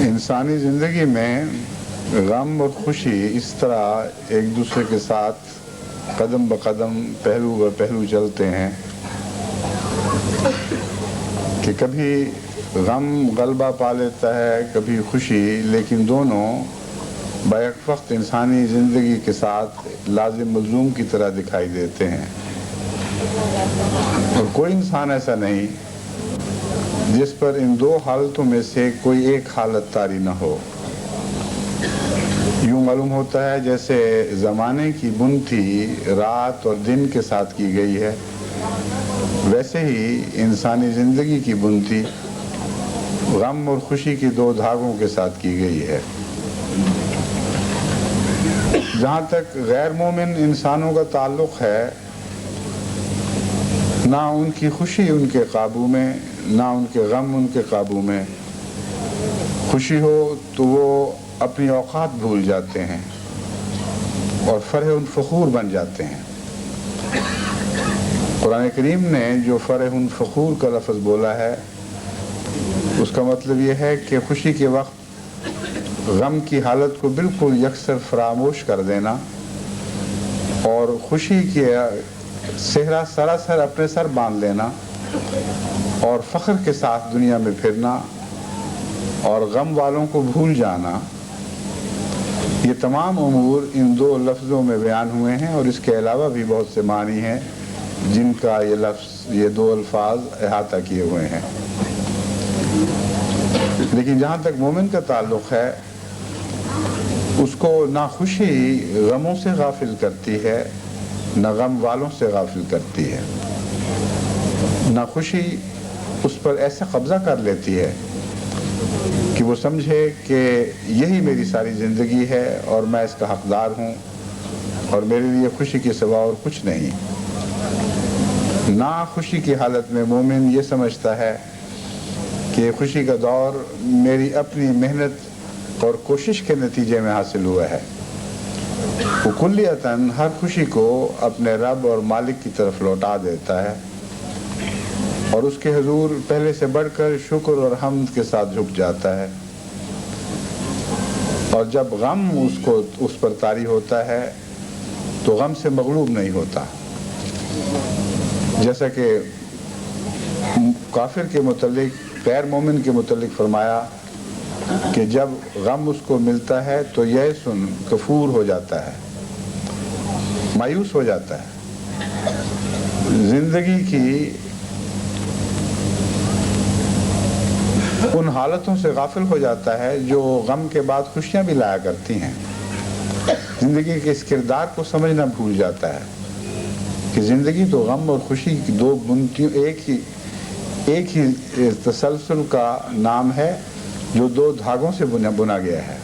انسانی زندگی میں غم اور خوشی اس طرح ایک دوسرے کے ساتھ قدم بقدم پہلو بہ پہلو چلتے ہیں کہ کبھی غم غلبہ پا لیتا ہے، کبھی خوشی، لیکن دونوں بیک وقت انسانی زندگی کے ساتھ لازم ملزوم کی طرح دکھائی دیتے ہیں، اور کوئی انسان ایسا نہیں جس پر ان دو حالتوں میں سے کوئی ایک حالت طاری نہ ہو۔ یوں معلوم ہوتا ہے جیسے زمانے کی بنتی رات اور دن کے ساتھ کی گئی ہے، ویسے ہی انسانی زندگی کی بنتی غم اور خوشی کی دو دھاگوں کے ساتھ کی گئی ہے۔ جہاں تک غیر مومن انسانوں کا تعلق ہے، نہ ان کی خوشی ان کے قابو میں، نہ ان کے غم ان کے قابو میں۔ خوشی ہو تو وہ اپنی اوقات بھول جاتے ہیں اور فرح فخور بن جاتے ہیں۔ قرآن کریم نے جو فرح فخور کا لفظ بولا ہے، اس کا مطلب یہ ہے کہ خوشی کے وقت غم کی حالت کو بالکل یکسر فراموش کر دینا اور خوشی کے صحرا سراسر اپنے سر باندھ لینا اور فخر کے ساتھ دنیا میں پھرنا اور غم والوں کو بھول جانا، یہ تمام امور ان دو لفظوں میں بیان ہوئے ہیں، اور اس کے علاوہ بھی بہت سے معنی ہیں جن کا یہ دو الفاظ احاطہ کیے ہوئے ہیں۔ لیکن جہاں تک مومن کا تعلق ہے، اس کو نہ خوشی غموں سے غافل کرتی ہے، نہ غم والوں سے غافل کرتی ہے۔ نہ خوشی اس پر ایسا قبضہ کر لیتی ہے کہ وہ سمجھے کہ یہی میری ساری زندگی ہے اور میں اس کا حقدار ہوں اور میرے لیے خوشی کے سوا اور کچھ نہیں۔ نہ خوشی کی حالت میں مومن یہ سمجھتا ہے کہ خوشی کا دور میری اپنی محنت اور کوشش کے نتیجے میں حاصل ہوا ہے۔ وہ کلیتاً ہر خوشی کو اپنے رب اور مالک کی طرف لوٹا دیتا ہے اور اس کے حضور پہلے سے بڑھ کر شکر اور حمد کے ساتھ جھک جاتا ہے، اور جب غم اس پر طاری ہوتا ہے تو غم سے مغلوب نہیں ہوتا۔ جیسا کہ کافر کے متعلق، غیر مومن کے متعلق فرمایا کہ جب غم اس کو ملتا ہے تو یئسن کفور ہو جاتا ہے، مایوس ہو جاتا ہے، زندگی کی ان حالتوں سے غافل ہو جاتا ہے جو غم کے بعد خوشیاں بھی لایا کرتی ہیں۔ زندگی کے اس کردار کو سمجھنا بھول جاتا ہے کہ زندگی تو غم اور خوشی کی دو بنتیوں، ایک ہی تسلسل کا نام ہے جو دو دھاگوں سے بنا گیا ہے،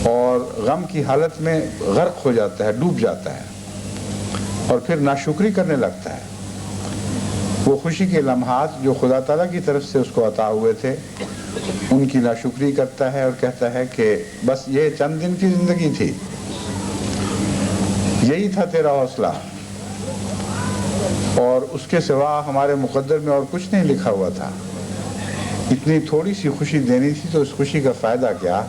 اور غم کی حالت میں غرق ہو جاتا ہے، ڈوب جاتا ہے اور پھر ناشکری کرنے لگتا ہے۔ وہ خوشی کے لمحات جو خدا تعالیٰ کی طرف سے اس کو عطا ہوئے تھے، ان کی ناشکری کرتا ہے اور کہتا ہے کہ بس یہ چند دن کی زندگی تھی، یہی تھا تیرا حوصلہ، اور اس کے سوا ہمارے مقدر میں اور کچھ نہیں لکھا ہوا تھا۔ اتنی تھوڑی سی خوشی دینی تھی تو اس خوشی کا فائدہ کیا؟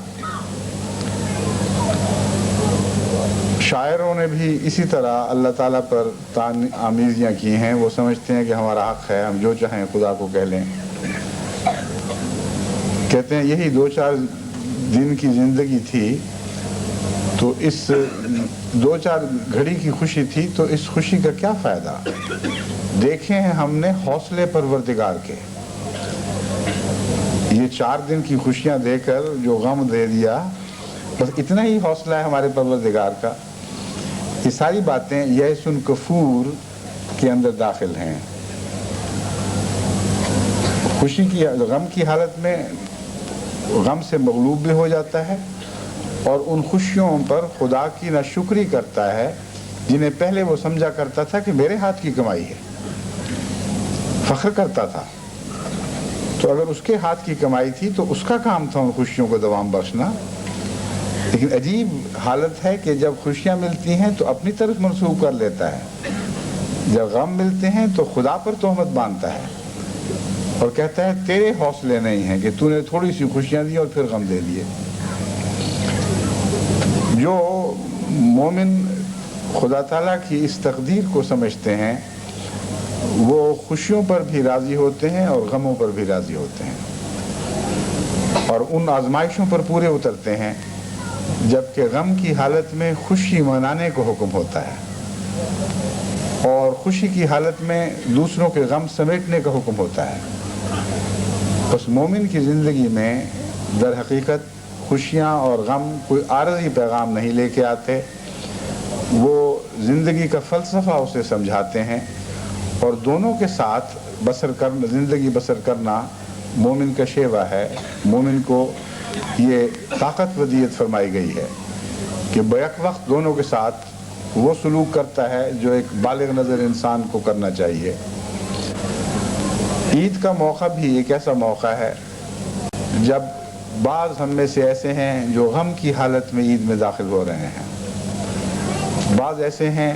شاعروں نے بھی اسی طرح اللہ تعالیٰ پر طعن آمیزیاں کی ہیں۔ وہ سمجھتے ہیں کہ ہمارا حق ہے، ہم جو چاہیں خدا کو کہہ لیں۔ کہتے ہیں یہی دو چار دن کی زندگی تھی تو اس دو چار گھڑی کی خوشی تھی، تو اس خوشی کا کیا فائدہ؟ دیکھے ہیں ہم نے حوصلے پروردگار کے، یہ 4 دن کی خوشیاں دے کر جو غم دے دیا، بس اتنا ہی حوصلہ ہے ہمارے پروردگار کا۔ یہ ساری باتیں یئسن کفور کے اندر داخل ہیں۔ خوشی کی غم کی حالت میں غم سے مغلوب بھی ہو جاتا ہے اور ان خوشیوں پر خدا کی ناشکری کرتا ہے جنہیں پہلے وہ سمجھا کرتا تھا کہ میرے ہاتھ کی کمائی ہے، فخر کرتا تھا۔ تو اگر اس کے ہاتھ کی کمائی تھی تو اس کا کام تھا ان خوشیوں کو دوام بخشنا۔ لیکن عجیب حالت ہے کہ جب خوشیاں ملتی ہیں تو اپنی طرف منسوب کر لیتا ہے، جب غم ملتے ہیں تو خدا پر تہمت باندھتا ہے اور کہتا ہے تیرے حوصلے نہیں ہیں کہ تو نے تھوڑی سی خوشیاں دی اور پھر غم دے دیے۔ جو مومن خدا تعالیٰ کی اس تقدیر کو سمجھتے ہیں وہ خوشیوں پر بھی راضی ہوتے ہیں اور غموں پر بھی راضی ہوتے ہیں، اور ان آزمائشوں پر پورے اترتے ہیں، جبکہ غم کی حالت میں خوشی منانے کو حکم ہوتا ہے اور خوشی کی حالت میں دوسروں کے غم سمیٹنے کا حکم ہوتا ہے۔ بس مومن کی زندگی میں در حقیقت خوشیاں اور غم کوئی عارضی پیغام نہیں لے کے آتے، وہ زندگی کا فلسفہ اسے سمجھاتے ہیں، اور دونوں کے ساتھ زندگی بسر کرنا مومن کا شیوہ ہے۔ مومن کو یہ طاقت ودیت فرمائی گئی ہے کہ بیک وقت دونوں کے ساتھ وہ سلوک کرتا ہے جو ایک بالغ نظر انسان کو کرنا چاہیے۔ عید کا موقع بھی ایک ایسا موقع ہے جب بعض ہم میں سے ایسے ہیں جو غم کی حالت میں عید میں داخل ہو رہے ہیں، بعض ایسے ہیں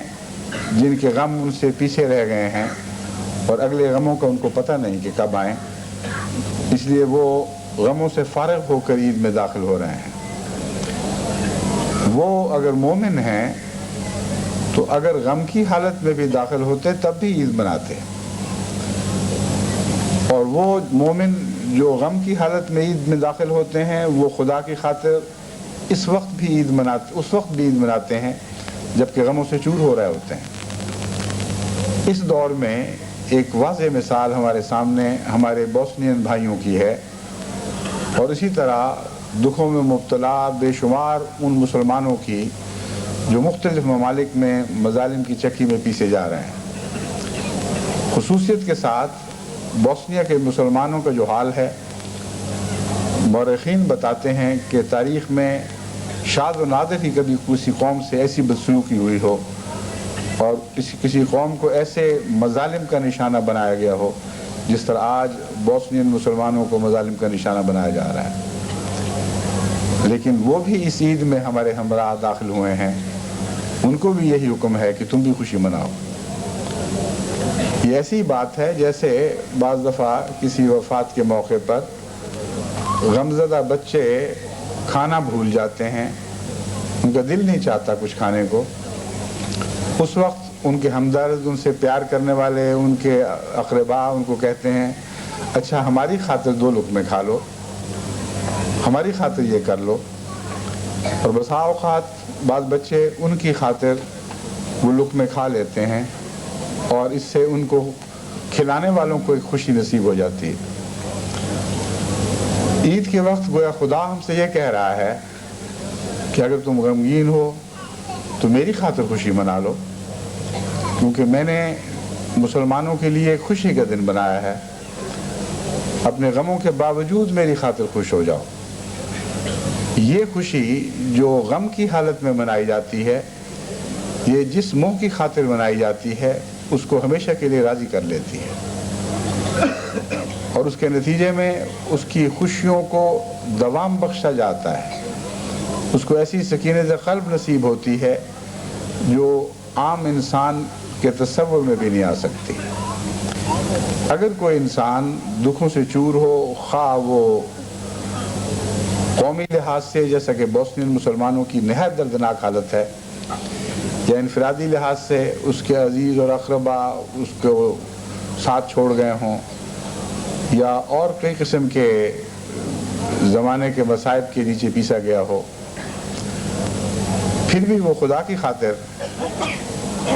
جن کے غم ان سے پیچھے رہ گئے ہیں اور اگلے غموں کا ان کو پتہ نہیں کہ کب آئیں، اس لیے وہ غموں سے فارغ ہو کر عید میں داخل ہو رہے ہیں۔ وہ اگر مومن ہیں تو اگر غم کی حالت میں بھی داخل ہوتے تب بھی عید مناتے، اور وہ مومن جو غم کی حالت میں عید میں داخل ہوتے ہیں وہ خدا کی خاطر اس وقت بھی عید مناتے ہیں جبکہ غموں سے چور ہو رہے ہوتے ہیں۔ اس دور میں ایک واضح مثال ہمارے سامنے ہمارے بوسنین بھائیوں کی ہے، اور اسی طرح دکھوں میں مبتلا بے شمار ان مسلمانوں کی جو مختلف ممالک میں مظالم کی چکی میں پیسے جا رہے ہیں۔ خصوصیت کے ساتھ بوسنیا کے مسلمانوں کا جو حال ہے، مورخین بتاتے ہیں کہ تاریخ میں شاذ و نادر ہی کبھی کسی قوم سے ایسی بدسلوکی ہوئی ہو اور کسی قوم کو ایسے مظالم کا نشانہ بنایا گیا ہو جس طرح آج بوسنین مسلمانوں کو مظالم کا نشانہ بنایا جا رہا ہے۔ لیکن وہ بھی اس عید میں ہمارے ہمراہ داخل ہوئے ہیں، ان کو بھی یہی حکم ہے کہ تم بھی خوشی مناؤ۔ یہ ایسی بات ہے جیسے بعض دفعہ کسی وفات کے موقع پر غمزدہ بچے کھانا بھول جاتے ہیں، ان کا دل نہیں چاہتا کچھ کھانے کو، اس وقت ان کے ہمدرد، ان سے پیار کرنے والے، ان کے اقربا ان کو کہتے ہیں اچھا ہماری خاطر 2 لقمے کھا لو، ہماری خاطر یہ کر لو، اور بسا اوقات بعض بچے ان کی خاطر وہ لقمے کھا لیتے ہیں اور اس سے ان کو کھلانے والوں کو ایک خوشی نصیب ہو جاتی ہے۔ عید کے وقت گویا خدا ہم سے یہ کہہ رہا ہے کہ اگر تم غمگین ہو تو میری خاطر خوشی منا لو، کیونکہ میں نے مسلمانوں کے لیے ایک خوشی کا دن بنایا ہے، اپنے غموں کے باوجود میری خاطر خوش ہو جاؤ۔ یہ خوشی جو غم کی حالت میں منائی جاتی ہے، یہ جس منہ کی خاطر منائی جاتی ہے اس کو ہمیشہ کے لیے راضی کر لیتی ہے، اور اس کے نتیجے میں اس کی خوشیوں کو دوام بخشا جاتا ہے، اس کو ایسی سکینت قلب نصیب ہوتی ہے جو عام انسان کے تصور میں بھی نہیں آ سکتی۔ اگر کوئی انسان دکھوں سے چور ہو، خواہ وہ قومی لحاظ سے جیسا کہ بوسنین مسلمانوں کی نہایت دردناک حالت ہے، یا انفرادی لحاظ سے اس کے عزیز اور اقربا اس کو ساتھ چھوڑ گئے ہوں، یا اور کئی قسم کے زمانے کے مصائب کے نیچے پیسا گیا ہو، پھر بھی وہ خدا کی خاطر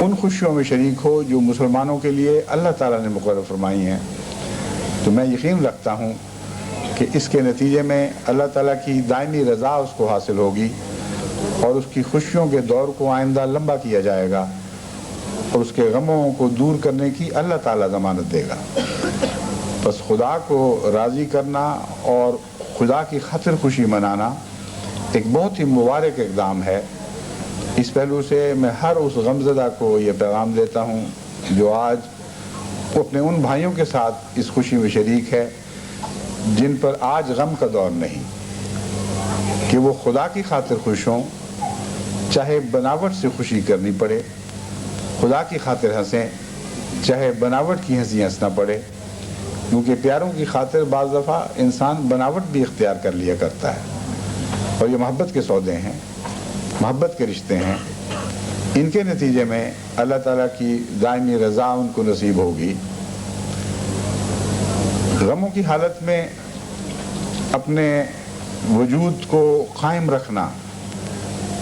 ان خوشیوں میں شریک ہو جو مسلمانوں کے لیے اللہ تعالیٰ نے مقرر فرمائی ہیں، تو میں یقین رکھتا ہوں کہ اس کے نتیجے میں اللہ تعالیٰ کی دائمی رضا اس کو حاصل ہوگی، اور اس کی خوشیوں کے دور کو آئندہ لمبا کیا جائے گا، اور اس کے غموں کو دور کرنے کی اللہ تعالیٰ ضمانت دے گا۔ بس خدا کو راضی کرنا اور خدا کی خاطر خوشی منانا ایک بہت ہی مبارک اقدام ہے۔ اس پہلو سے میں ہر اس غمزدہ کو یہ پیغام دیتا ہوں جو آج اپنے ان بھائیوں کے ساتھ اس خوشی میں شریک ہے جن پر آج غم کا دور نہیں، کہ وہ خدا کی خاطر خوش ہوں، چاہے بناوٹ سے خوشی کرنی پڑے، خدا کی خاطر ہنسیں چاہے بناوٹ کی ہنسی ہنسنا پڑے، کیونکہ پیاروں کی خاطر بعض دفعہ انسان بناوٹ بھی اختیار کر لیا کرتا ہے، اور یہ محبت کے سودے ہیں، محبت کے رشتے ہیں۔ ان کے نتیجے میں اللہ تعالیٰ کی دائمی رضا ان کو نصیب ہوگی۔ غموں کی حالت میں اپنے وجود کو قائم رکھنا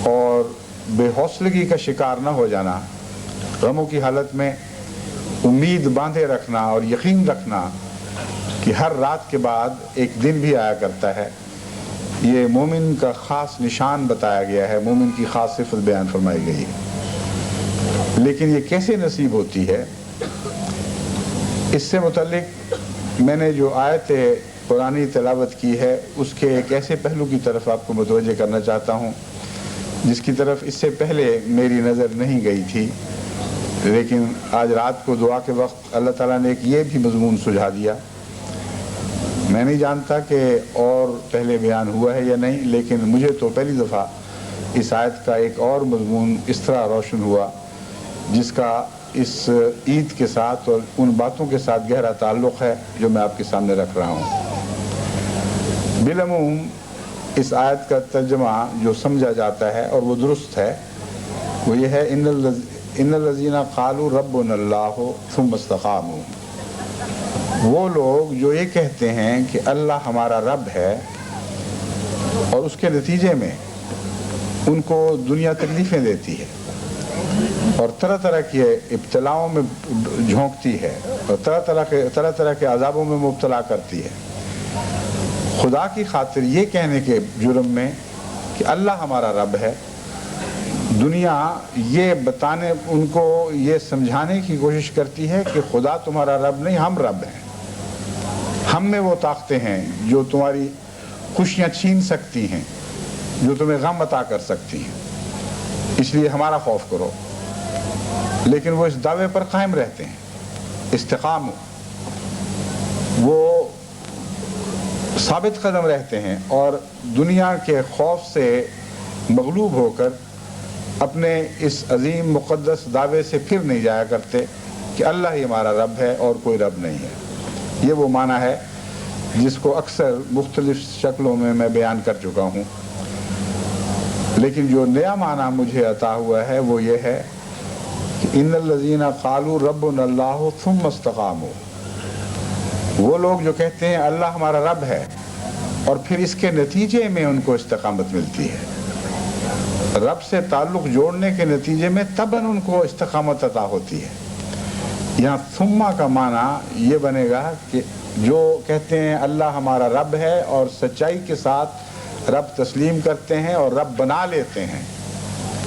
اور بے حوصلگی کا شکار نہ ہو جانا، غموں کی حالت میں امید باندھے رکھنا اور یقین رکھنا کہ ہر رات کے بعد ایک دن بھی آیا کرتا ہے، یہ مومن کا خاص نشان بتایا گیا ہے، مومن کی خاص صفت بیان فرمائی گئی ہے۔ لیکن یہ کیسے نصیب ہوتی ہے، اس سے متعلق میں نے جو آیت قرآنی تلاوت کی ہے اس کے ایک ایسے پہلو کی طرف آپ کو متوجہ کرنا چاہتا ہوں جس کی طرف اس سے پہلے میری نظر نہیں گئی تھی، لیکن آج رات کو دعا کے وقت اللہ تعالیٰ نے ایک یہ بھی مضمون سجھا دیا۔ میں نہیں جانتا کہ اور پہلے بیان ہوا ہے یا نہیں، لیکن مجھے تو پہلی دفعہ اس آیت کا ایک اور مضمون اس طرح روشن ہوا جس کا اس عید کے ساتھ اور ان باتوں کے ساتھ گہرا تعلق ہے جو میں آپ کے سامنے رکھ رہا ہوں۔ بالعموم اس آیت کا ترجمہ جو سمجھا جاتا ہے اور وہ درست ہے، وہ یہ ہے ان الذین قالوا ربنا اللہ ثم استقاموا۔ وہ لوگ جو یہ کہتے ہیں کہ اللہ ہمارا رب ہے اور اس کے نتیجے میں ان کو دنیا تکلیفیں دیتی ہے اور طرح طرح کی ابتلاؤں میں جھونکتی ہے اور طرح طرح کے عذابوں میں مبتلا کرتی ہے، خدا کی خاطر یہ کہنے کے جرم میں کہ اللہ ہمارا رب ہے، دنیا یہ بتانے ان کو یہ سمجھانے کی کوشش کرتی ہے کہ خدا تمہارا رب نہیں، ہم رب ہیں، ہم میں وہ طاقتیں ہیں جو تمہاری خوشیاں چھین سکتی ہیں، جو تمہیں غم عطا کر سکتی ہیں، اس لیے ہمارا خوف کرو۔ لیکن وہ اس دعوے پر قائم رہتے ہیں، استقام، وہ ثابت قدم رہتے ہیں اور دنیا کے خوف سے مغلوب ہو کر اپنے اس عظیم مقدس دعوے سے پھر نہیں جایا کرتے کہ اللہ ہی ہمارا رب ہے اور کوئی رب نہیں ہے۔ یہ وہ معنی ہے جس کو اکثر مختلف شکلوں میں بیان کر چکا ہوں، لیکن جو نیا معنی مجھے عطا ہوا ہے وہ یہ ہے کہ ان الذین قالوا ربنا اللہ ثم استقاموا۔ وہ لوگ جو کہتے ہیں اللہ ہمارا رب ہے اور پھر اس کے نتیجے میں ان کو استقامت ملتی ہے، رب سے تعلق جوڑنے کے نتیجے میں تباً ان کو استقامت عطا ہوتی ہے۔ یہاں ثم کا معنی یہ بنے گا کہ جو کہتے ہیں اللہ ہمارا رب ہے اور سچائی کے ساتھ رب تسلیم کرتے ہیں اور رب بنا لیتے ہیں،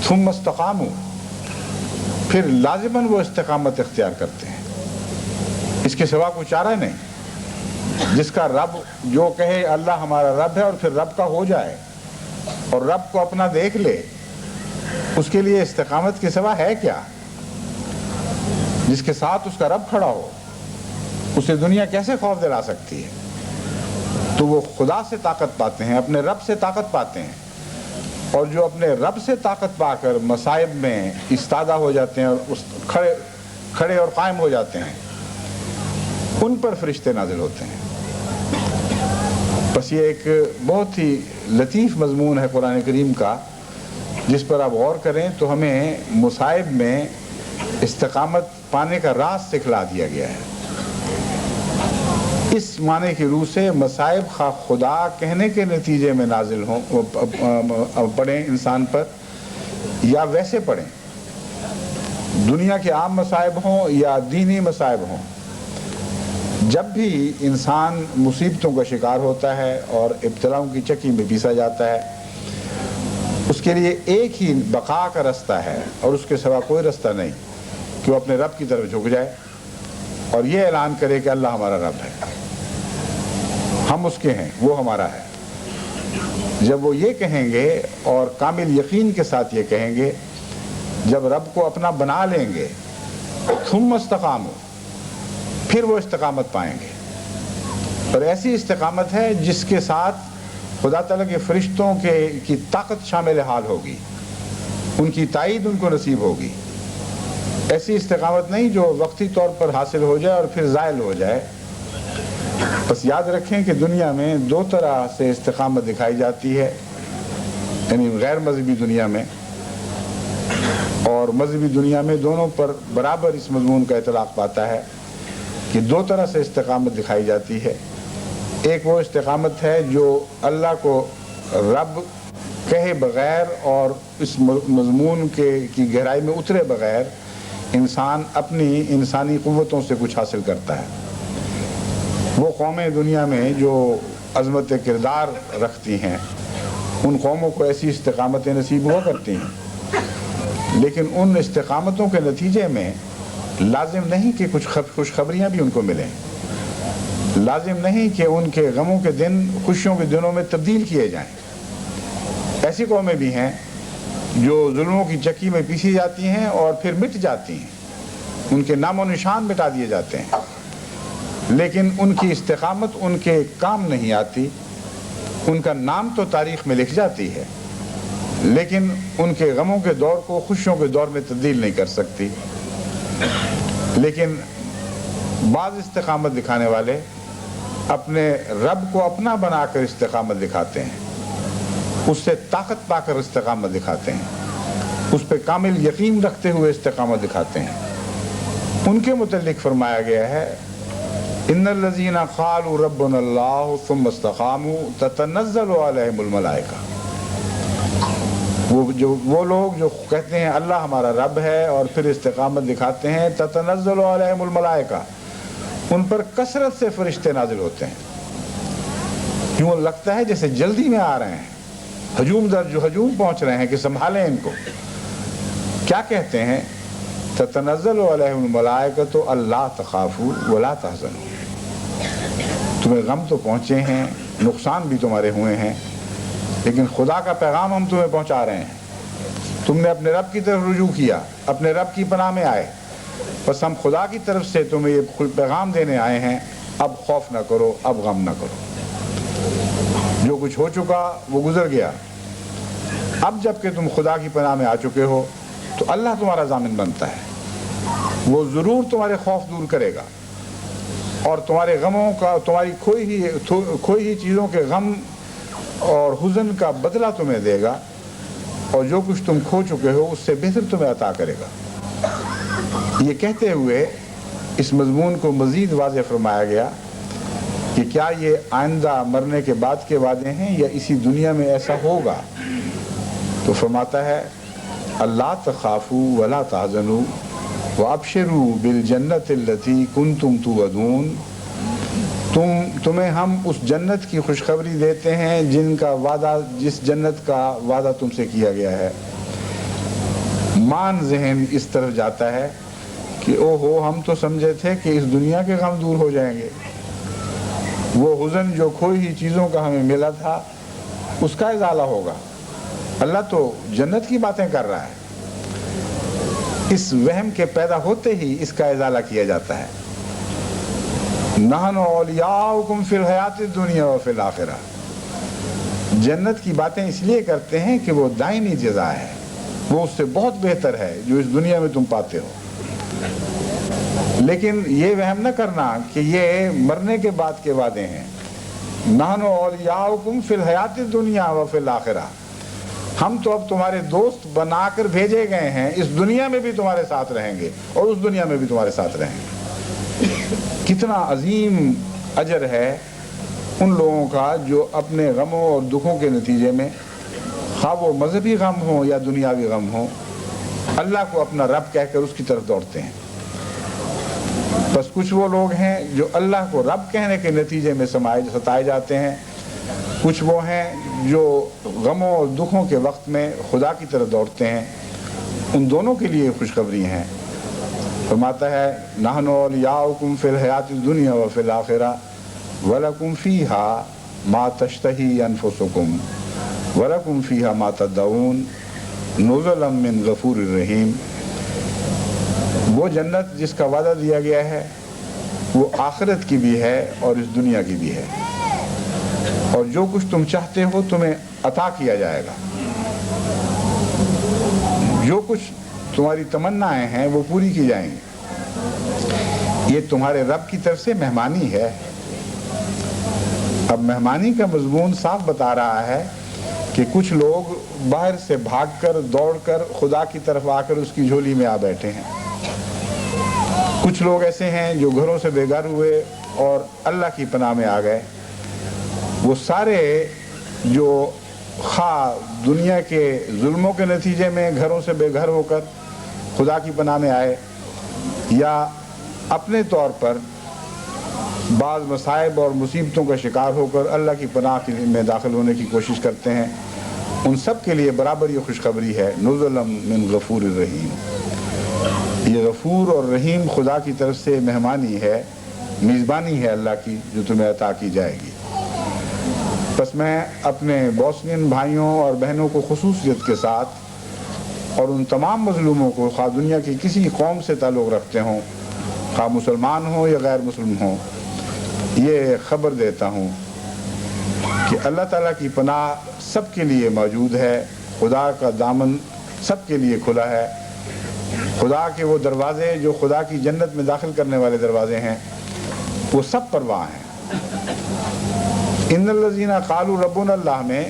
ثم استقاموا، پھر لازماً وہ استقامت اختیار کرتے ہیں، اس کے سوا کوئی چارہ نہیں۔ جس کا رب جو کہے اللہ ہمارا رب ہے اور پھر رب کا ہو جائے اور رب کو اپنا دیکھ لے، اس کے لیے استقامت کے سوا ہے کیا؟ جس کے ساتھ اس کا رب کھڑا ہو اسے دنیا کیسے خوف دلا سکتی ہے؟ تو وہ خدا سے طاقت پاتے ہیں، اپنے رب سے طاقت پاتے ہیں، اور جو اپنے رب سے طاقت پا کر مصائب میں استادہ ہو جاتے ہیں اور کھڑے اور قائم ہو جاتے ہیں، ان پر فرشتے نازل ہوتے ہیں۔ بس یہ ایک بہت ہی لطیف مضمون ہے قرآن کریم کا، جس پر آپ غور کریں تو ہمیں مصائب میں استقامت پانے کا راز سکھلا دیا گیا ہے۔ اس معنی کی روح سے مصائب خواہ خدا کہنے کے نتیجے میں نازل ہوں پڑیں انسان پر یا ویسے پڑیں، دنیا کے عام مصائب ہوں یا دینی مصائب ہوں، جب بھی انسان مصیبتوں کا شکار ہوتا ہے اور ابتلاؤں کی چکی میں پیسا جاتا ہے، اس کے لیے ایک ہی بقا کا رستہ ہے اور اس کے سوا کوئی رستہ نہیں کہ وہ اپنے رب کی طرف جھک جائے اور یہ اعلان کرے کہ اللہ ہمارا رب ہے، ہم اس کے ہیں، وہ ہمارا ہے۔ جب وہ یہ کہیں گے اور کامل یقین کے ساتھ یہ کہیں گے، جب رب کو اپنا بنا لیں گے، ثم استقاموا، پھر وہ استقامت پائیں گے، اور ایسی استقامت ہے جس کے ساتھ خدا تعالیٰ کے فرشتوں کی طاقت شامل حال ہوگی، ان کی تائید ان کو نصیب ہوگی۔ ایسی استقامت نہیں جو وقتی طور پر حاصل ہو جائے اور پھر زائل ہو جائے، بس یاد رکھیں کہ دنیا میں دو طرح سے استقامت دکھائی جاتی ہے، یعنی غیر مذہبی دنیا میں اور مذہبی دنیا میں، دونوں پر برابر اس مضمون کا اطلاق پاتا ہے کہ دو طرح سے استقامت دکھائی جاتی ہے۔ ایک وہ استقامت ہے جو اللہ کو رب کہے بغیر اور اس مضمون کی گہرائی میں اترے بغیر انسان اپنی انسانی قوتوں سے کچھ حاصل کرتا ہے۔ وہ قومیں دنیا میں جو عظمت کردار رکھتی ہیں ان قوموں کو ایسی استقامتیں نصیب ہوا کرتی ہیں، لیکن ان استقامتوں کے نتیجے میں لازم نہیں کہ کچھ خوشخبریاں بھی ان کو ملیں، لازم نہیں کہ ان کے غموں کے دن خوشیوں کے دنوں میں تبدیل کیے جائیں۔ ایسی قومیں بھی ہیں جو ظلموں کی چکی میں پیسی جاتی ہیں اور پھر مٹ جاتی ہیں، ان کے نام و نشان مٹا دیے جاتے ہیں، لیکن ان کی استقامت ان کے کام نہیں آتی۔ ان کا نام تو تاریخ میں لکھ جاتی ہے، لیکن ان کے غموں کے دور کو خوشیوں کے دور میں تبدیل نہیں کر سکتی۔ لیکن بعض استقامت دکھانے والے اپنے رب کو اپنا بنا کر استقامت دکھاتے ہیں، اس سے طاقت پا کر استقامت دکھاتے ہیں، اس پہ کامل یقین رکھتے ہوئے استقامت دکھاتے ہیں۔ ان کے متعلق فرمایا گیا ہے ان الذین قالوا ربنا اللہ ثم استقاموا تتنزل علیہم الملائکہ۔ وہ لوگ جو کہتے ہیں اللہ ہمارا رب ہے اور پھر استقامت دکھاتے ہیں، تتنزل علیہم الملائکہ، ان پر کثرت سے فرشتے نازل ہوتے ہیں، یوں لگتا ہے جیسے جلدی میں آ رہے ہیں، ہجوم در جو ہجوم پہنچ رہے ہیں کہ سنبھالیں ان کو۔ کیا کہتے ہیں؟ تتنزل علیہم الملائکۃ الا تخافوا ولا تحزنوا، تمہیں غم تو پہنچے ہیں، نقصان بھی تمہارے ہوئے ہیں، لیکن خدا کا پیغام ہم تمہیں پہنچا رہے ہیں، تم نے اپنے رب کی طرف رجوع کیا، اپنے رب کی پناہ میں آئے، بس ہم خدا کی طرف سے تمہیں یہ پیغام دینے آئے ہیں، اب خوف نہ کرو، اب غم نہ کرو، جو کچھ ہو چکا وہ گزر گیا، اب جب کہ تم خدا کی پناہ میں آ چکے ہو تو اللہ تمہارا ضامن بنتا ہے، وہ ضرور تمہارے خوف دور کرے گا اور تمہارے غموں کا، تمہاری کھوئی ہی چیزوں کے غم اور حزن کا بدلہ تمہیں دے گا، اور جو کچھ تم کھو چکے ہو اس سے بہتر تمہیں عطا کرے گا۔ یہ کہتے ہوئے اس مضمون کو مزید واضح فرمایا گیا کہ کیا یہ آئندہ مرنے کے بعد کے وعدے ہیں یا اسی دنیا میں ایسا ہوگا؟ تو فرماتا ہے اللہ تخافوا ولا تحزنوا وابشروا بالجنۃ التی کنتم توعدون، تمہیں ہم اس جنت کی خوشخبری دیتے ہیں جس جنت کا وعدہ تم سے کیا گیا ہے۔ مان ذہن اس طرف جاتا ہے کہ او ہو، ہم تو سمجھے تھے کہ اس دنیا کے غم دور ہو جائیں گے، وہ حزن جو کھوئی ہوئی چیزوں کا ہمیں ملا تھا اس کا ازالہ ہوگا، اللہ تو جنت کی باتیں کر رہا ہے۔ اس وہم کے پیدا ہوتے ہی اس کا ازالہ کیا جاتا ہے۔ نحن اولیاؤکم فی الحیات الدنیا وفی الآخرہ، جنت کی باتیں اس لیے کرتے ہیں کہ وہ دائمی جزا ہے، وہ اس سے بہت بہتر ہے جو اس دنیا میں تم پاتے ہو۔ لیکن یہ وہم نہ کرنا کہ یہ مرنے کے بعد کے وعدے ہیں۔ نحن اولیاؤکم فی الحیات الدنیا وفی الآخرہ، ہم تو اب تمہارے دوست بنا کر بھیجے گئے ہیں، اس دنیا میں بھی تمہارے ساتھ رہیں گے اور اس دنیا میں بھی تمہارے ساتھ رہیں گے۔ کتنا عظیم اجر ہے ان لوگوں کا جو اپنے غموں اور دکھوں کے نتیجے میں، خواہ وہ مذہبی غم ہوں یا دنیاوی غم ہوں، اللہ کو اپنا رب کہہ کر اس کی طرف دوڑتے ہیں۔ بس کچھ وہ لوگ ہیں جو اللہ کو رب کہنے کے نتیجے میں ستائے جاتے ہیں، کچھ وہ ہیں جو غموں اور دکھوں کے وقت میں خدا کی طرف دوڑتے ہیں، ان دونوں کے لیے خوشخبری ہیں۔ فرماتا ہے نحن اولیاؤکم فی الحیات الدنیا وفی الآخرہ ولکم فیہا ما تشتہی انفسکم ولکم فیہا ما تدعون نزلا من غفور الرحیم۔ وہ جنت جس کا وعدہ دیا گیا ہے وہ آخرت کی بھی ہے اور اس دنیا کی بھی ہے، اور جو کچھ تم چاہتے ہو تمہیں عطا کیا جائے گا، جو کچھ تمہاری تمنائیں ہیں وہ پوری کی جائیں گی۔ یہ تمہارے رب کی طرف سے مہمانی ہے، اب مہمانی کا مضمون صاف بتا رہا ہے کہ کچھ لوگ باہر سے بھاگ کر دوڑ کر خدا کی طرف آ کر اس کی جھولی میں آ بیٹھے ہیں. کچھ لوگ ایسے ہیں جو گھروں سے بے گھر ہوئے اور اللہ کی پناہ میں آ گئے. وہ سارے جو خواہ دنیا کے ظلموں کے نتیجے میں گھروں سے بے گھر ہو کر خدا کی پناہ میں آئے، یا اپنے طور پر بعض مصائب اور مصیبتوں کا شکار ہو کر اللہ کی پناہ میں داخل ہونے کی کوشش کرتے ہیں، ان سب کے لیے برابر یہ خوشخبری ہے، نزلا من غفور الرحیم. یہ غفور اور رحیم خدا کی طرف سے مہمانی ہے، میزبانی ہے اللہ کی جو تمہیں عطا کی جائے گی. بس میں اپنے بوسنین بھائیوں اور بہنوں کو خصوصیت کے ساتھ اور ان تمام مظلوموں کو خواہ دنیا کی کسی قوم سے تعلق رکھتے ہوں، خواہ مسلمان ہوں یا غیر مسلم ہوں، یہ خبر دیتا ہوں کہ اللہ تعالیٰ کی پناہ سب کے لیے موجود ہے. خدا کا دامن سب کے لیے کھلا ہے. خدا کے وہ دروازے جو خدا کی جنت میں داخل کرنے والے دروازے ہیں وہ سب پر وہاں ہیں. ان الذین قالوا ربنا اللہ میں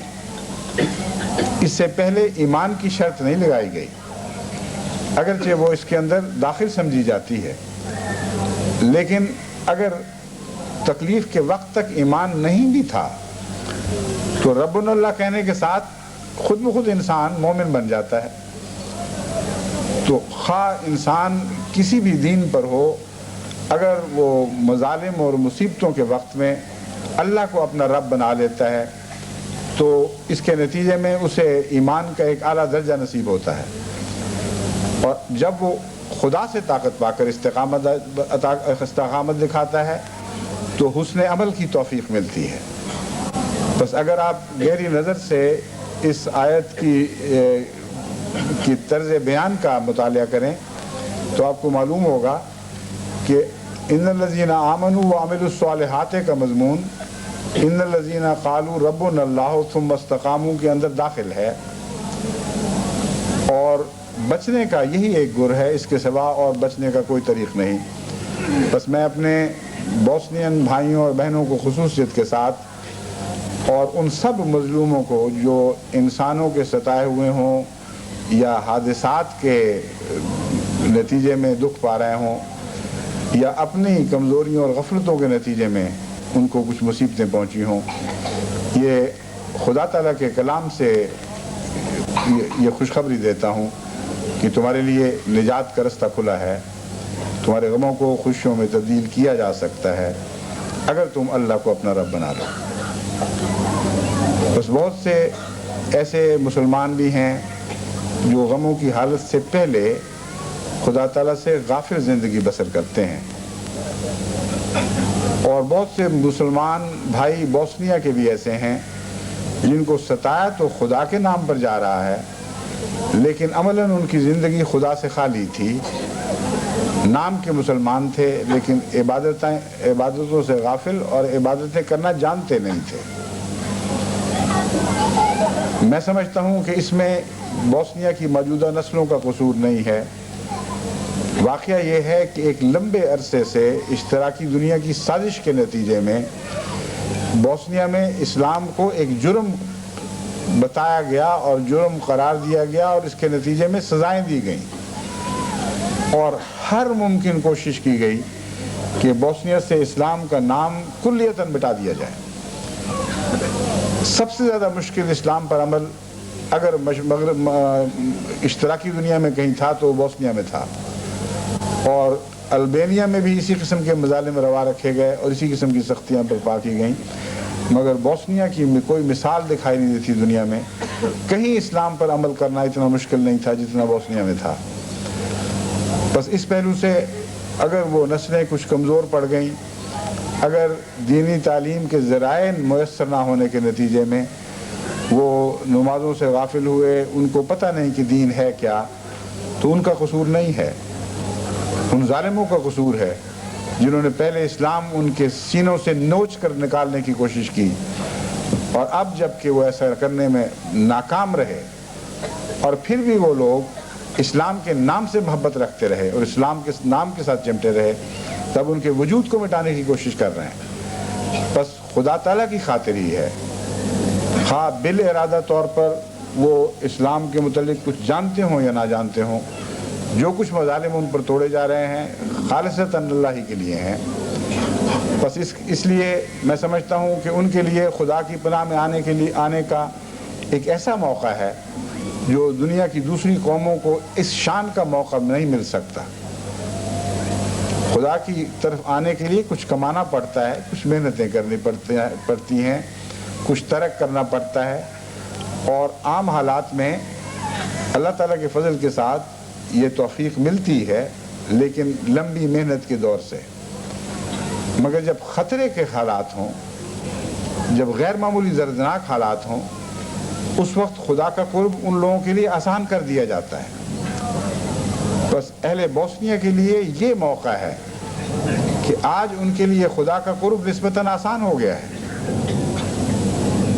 اس سے پہلے ایمان کی شرط نہیں لگائی گئی، اگرچہ وہ اس کے اندر داخل سمجھی جاتی ہے، لیکن اگر تکلیف کے وقت تک ایمان نہیں بھی تھا تو ربنا اللہ کہنے کے ساتھ خود بخود انسان مومن بن جاتا ہے. تو خواہ انسان کسی بھی دین پر ہو، اگر وہ مظالم اور مصیبتوں کے وقت میں اللہ کو اپنا رب بنا لیتا ہے تو اس کے نتیجے میں اسے ایمان کا ایک اعلیٰ درجہ نصیب ہوتا ہے. اور جب وہ خدا سے طاقت پا کر استقامت دکھاتا ہے تو حسن عمل کی توفیق ملتی ہے. بس اگر آپ گہری نظر سے اس آیت کی طرز بیان کا مطالعہ کریں تو آپ کو معلوم ہوگا کہ ان الذین آمنوا وعملوا الصالحات کا مضمون ان الذین قالوا ربنا اللہ ثم استقاموا کے اندر داخل ہے، اور بچنے کا یہی ایک گر ہے، اس کے سوا اور بچنے کا کوئی طریق نہیں. بس میں اپنے بوسنین بھائیوں اور بہنوں کو خصوصیت کے ساتھ اور ان سب مظلوموں کو جو انسانوں کے ستائے ہوئے ہوں یا حادثات کے نتیجے میں دکھ پا رہے ہوں یا اپنی کمزوریوں اور غفلتوں کے نتیجے میں ان کو کچھ مصیبتیں پہنچی ہوں، یہ خدا تعالیٰ کے کلام سے یہ خوشخبری دیتا ہوں کہ تمہارے لیے نجات کا رستہ کھلا ہے. تمہارے غموں کو خوشیوں میں تبدیل کیا جا سکتا ہے اگر تم اللہ کو اپنا رب بنا لو. بس بہت سے ایسے مسلمان بھی ہیں جو غموں کی حالت سے پہلے خدا تعالیٰ سے غافل زندگی بسر کرتے ہیں، اور بہت سے مسلمان بھائی بوسنیا کے بھی ایسے ہیں جن کو ستایا تو خدا کے نام پر جا رہا ہے لیکن عملاً ان کی زندگی خدا سے خالی تھی. نام کے مسلمان تھے لیکن عبادتوں سے غافل اور عبادتیں کرنا جانتے نہیں تھے. میں سمجھتا ہوں کہ اس میں بوسنیا کی موجودہ نسلوں کا قصور نہیں ہے. واقعہ یہ ہے کہ ایک لمبے عرصے سے اشتراکی دنیا کی سازش کے نتیجے میں بوسنیا میں اسلام کو ایک جرم بتایا گیا اور جرم قرار دیا گیا، اور اس کے نتیجے میں سزائیں دی گئیں، اور ہر ممکن کوشش کی گئی کہ بوسنیا سے اسلام کا نام کلیتاً مٹا دیا جائے. سب سے زیادہ مشکل اسلام پر عمل اگر اشتراکی دنیا میں کہیں تھا تو بوسنیا میں تھا، اور البینیا میں بھی اسی قسم کے مظالم روا رکھے گئے اور اسی قسم کی سختیاں برپا کی گئیں، مگر بوسنیا کی کوئی مثال دکھائی نہیں دیتی دنیا میں. کہیں اسلام پر عمل کرنا اتنا مشکل نہیں تھا جتنا بوسنیا میں تھا. بس اس پہلو سے اگر وہ نسلیں کچھ کمزور پڑ گئیں، اگر دینی تعلیم کے ذرائع میسر نہ ہونے کے نتیجے میں وہ نمازوں سے غافل ہوئے، ان کو پتہ نہیں کہ دین ہے کیا، تو ان کا قصور نہیں ہے، ان ظالموں کا قصور ہے جنہوں نے پہلے اسلام ان کے سینوں سے نوچ کر نکالنے کی کوشش کی، اور اب جب کہ وہ ایسا کرنے میں ناکام رہے اور پھر بھی وہ لوگ اسلام کے نام سے محبت رکھتے رہے اور اسلام کے نام کے ساتھ چمٹے رہے، تب ان کے وجود کو مٹانے کی کوشش کر رہے ہیں. بس خدا تعالیٰ کی خاطر ہی ہے، خواہ بال ارادہ طور پر وہ اسلام کے متعلق کچھ جانتے ہوں یا نہ جانتے ہوں، جو کچھ مظالم ان پر توڑے جا رہے ہیں خالصتاً اللہ ہی کے لیے ہیں۔ بس اس لیے میں سمجھتا ہوں کہ ان کے لیے خدا کی پناہ میں آنے کا ایک ایسا موقع ہے جو دنیا کی دوسری قوموں کو اس شان کا موقع نہیں مل سکتا۔ خدا کی طرف آنے کے لیے کچھ کمانا پڑتا ہے، کچھ محنتیں کرنی پڑتی ہیں، کچھ ترک کرنا پڑتا ہے، اور عام حالات میں اللہ تعالیٰ کے فضل کے ساتھ یہ توفیق ملتی ہے، لیکن لمبی محنت کے دور سے۔ مگر جب خطرے کے حالات ہوں، جب غیر معمولی دردناک حالات ہوں، اس وقت خدا کا قرب ان لوگوں کے لیے آسان کر دیا جاتا ہے۔ بس اہل بوسنیا کے لیے یہ موقع ہے کہ آج ان کے لیے خدا کا قرب نسبتاً آسان ہو گیا ہے۔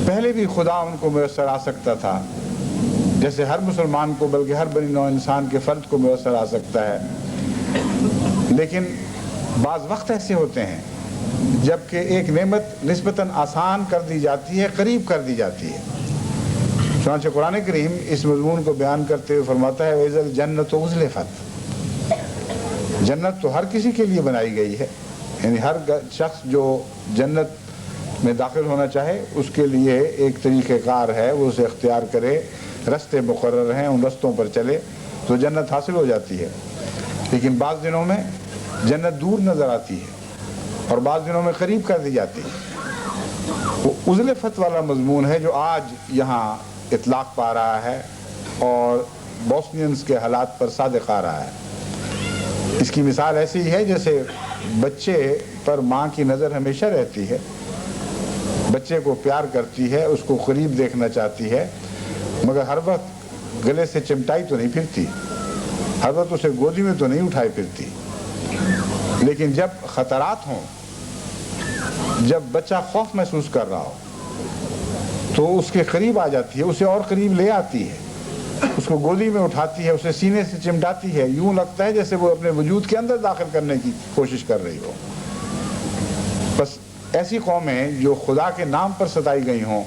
پہلے بھی خدا ان کو میسر آ سکتا تھا، جیسے ہر مسلمان کو بلکہ ہر بنی نوع انسان کے فرد کو میسر آ سکتا ہے، لیکن بعض وقت ایسے ہوتے ہیں جبکہ ایک نعمت نسبتاً آسان کر دی جاتی ہے، قریب کر دی جاتی ہے۔ چنانچہ قرآن کریم اس مضمون کو بیان کرتے ہوئے فرماتا ہے وَإِذَا الْجَنَّةُ أُزْلِفَتْ۔ جنت تو ہر کسی کے لیے بنائی گئی ہے، یعنی ہر شخص جو جنت میں داخل ہونا چاہے اس کے لیے ایک طریقہ کار ہے، وہ اسے اختیار کرے، رستے مقرر ہیں، ان رستوں پر چلے تو جنت حاصل ہو جاتی ہے۔ لیکن بعض دنوں میں جنت دور نظر آتی ہے اور بعض دنوں میں قریب کر دی جاتی ہے۔ وہ ازلفت والا مضمون ہے جو آج یہاں اطلاق پا رہا ہے اور بوسنینز کے حالات پر صادق آ رہا ہے۔ اس کی مثال ایسی ہے جیسے بچے پر ماں کی نظر ہمیشہ رہتی ہے، بچے کو پیار کرتی ہے، اس کو قریب دیکھنا چاہتی ہے، مگر ہر وقت گلے سے چمٹائی تو نہیں پھرتی، ہر وقت اسے گودی میں تو نہیں اٹھائی پھرتی۔ لیکن جب خطرات ہوں، جب بچہ خوف محسوس کر رہا ہو تو اس کے قریب آ جاتی ہے، اسے اور قریب لے آتی ہے، اس کو گودی میں اٹھاتی ہے، اسے سینے سے چمٹاتی ہے، یوں لگتا ہے جیسے وہ اپنے وجود کے اندر داخل کرنے کی کوشش کر رہی ہو۔ بس ایسی قومیں جو خدا کے نام پر ستائی گئی ہوں،